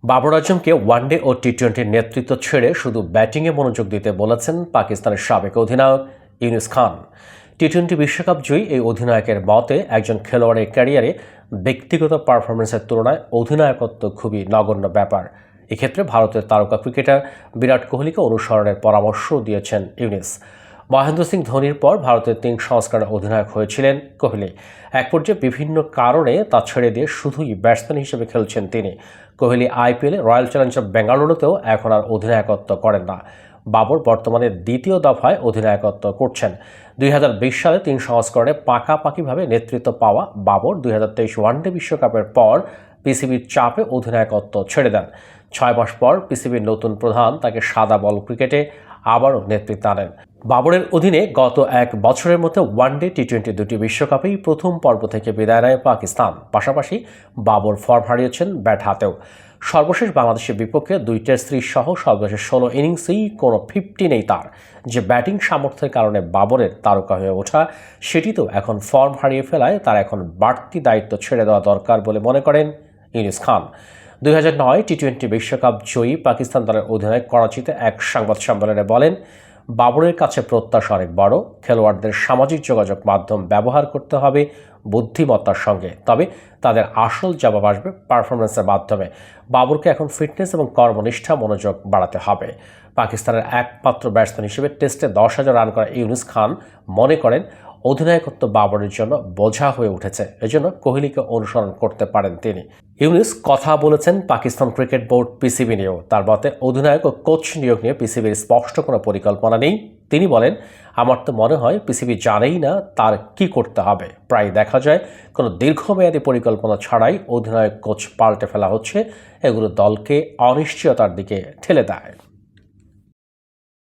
Babur আজমকে one day ও টি-20 নেতৃত্ব ছেড়ে শুধু ব্যাটিংয়ে মনোযোগ দিতে বলেছেন পাকিস্তানের সাবেক অধিনায়ক ইউনুস খান। টি-20 বিশ্বকাপ জয়ী এই অধিনায়কের মতে একজন খেলোয়াড়ের ক্যারিয়ারে ব্যক্তিগত পারফরমেন্সের তুলনায় অধিনায়কত্ব খুবই নগণ্য ব্যাপার। এক্ষেত্রে ভারতের তারকা ক্রিকেটার বিরাট কোহলিকে অনুসরণের পরামর্শ দিয়েছেন ইউনুস। মহেন্দ্র সিং ধোনির পর ভারতের 3 সংস্করণের অধিনায়ক হয়েছিলেন কোহলি। এক পর্যায়ে বিভিন্ন কারণে তা ছেড়ে দিয়ে শুধুই ব্যাটসম্যান হিসেবে খেলছেন তিনি। কোহলি আইপিএলে রয়্যাল চ্যালেঞ্জার্স বেঙ্গালুরুতেও এখন আর অধিনায়কত্ব করেন না। বাবর বর্তমানে দ্বিতীয় দফায় অধিনায়কত্ব করছেন। 2020 সালে 3 সংস্করণে পাকাপাকিভাবে নেতৃত্ব পাওয়া বাবর 2023 ওয়ানডে বিশ্বকাপের পর পিসিবির চাপে অধিনায়কত্ব ছেড়ে দেন। 6 মাস পর পিসিবির নতুন প্রধান তাকে সাদা বল ক্রিকেটে আবারও নেতৃত্ব আনেন। বাবরের অধীনে গত 1 বছরের মধ্যে ওয়ানডে টি-20 দুটি বিশ্বকাপেই প্রথম পর্ব থেকে বিদায় নেয় পাকিস্তান। পাশাপাশি বাবর ফর্ম হারিয়েছেন ব্যাট হাতেও। সর্বশেষ বাংলাদেশের বিপক্ষে 2 টেস্ট সিরিজ সহ সর্বশেষ 16 ইনিংসেই কোনো 50 নেই তার। যে ব্যাটিং সামর্থ্যের কারণে বাবরের তারকা হয়ে ওঠা, সেটি তো এখন ফর্ম হারিয়ে ফেলায় তার এখন বাড়তি দায়িত্ব ছেড়ে দেওয়া দরকার বলে মনে করেন ইউনুস খান। 2009 টি-20 বিশ্বকাপ জয়ী পাকিস্তান দলের অধিনায়ক করাচিতে এক সংবাদ সম্মেলনে বলেন, বাবরের কাছে প্রত্যাশা অনেক বড়। খেলোয়াড়দের সামাজিক যোগাযোগ মাধ্যম ব্যবহার করতে হবে বুদ্ধিমত্তার সঙ্গে, তবে তাদের আসল জবাব আসবে পারফরমেন্সের মাধ্যমে। বাবরকে এখন ফিটনেস এবং কর্মনিষ্ঠা মনোযোগ বাড়াতে হবে। পাকিস্তানের একমাত্র ব্যাটসম্যান হিসেবে টেস্টে 10,000 রান করা ইউনুস খান মনে করেন অধিনায়কত্ব বাবরের জন্য বোঝা হয়ে উঠেছে, এজন্য কোহলিকে অনুসরণ করতে পারেন তিনি। ইউনুস কথা বলেছেন পাকিস্তান ক্রিকেট বোর্ড পিসিবি নিয়েও। তার মতে অধিনায়ক ও কোচ নিয়োগ নিয়ে পিসিবির স্পষ্ট কোনো পরিকল্পনা নেই। তিনি বলেন, আমার তো মনে হয় পিসিবি জানেই না তার কি করতে হবে। প্রায় দেখা যায় কোনো দীর্ঘমেয়াদী পরিকল্পনা ছাড়াই অধিনায়ক কোচ পাল্টে ফেলা হচ্ছে। এগুলো দলকে অনিশ্চয়তার দিকে ঠেলে দেয়।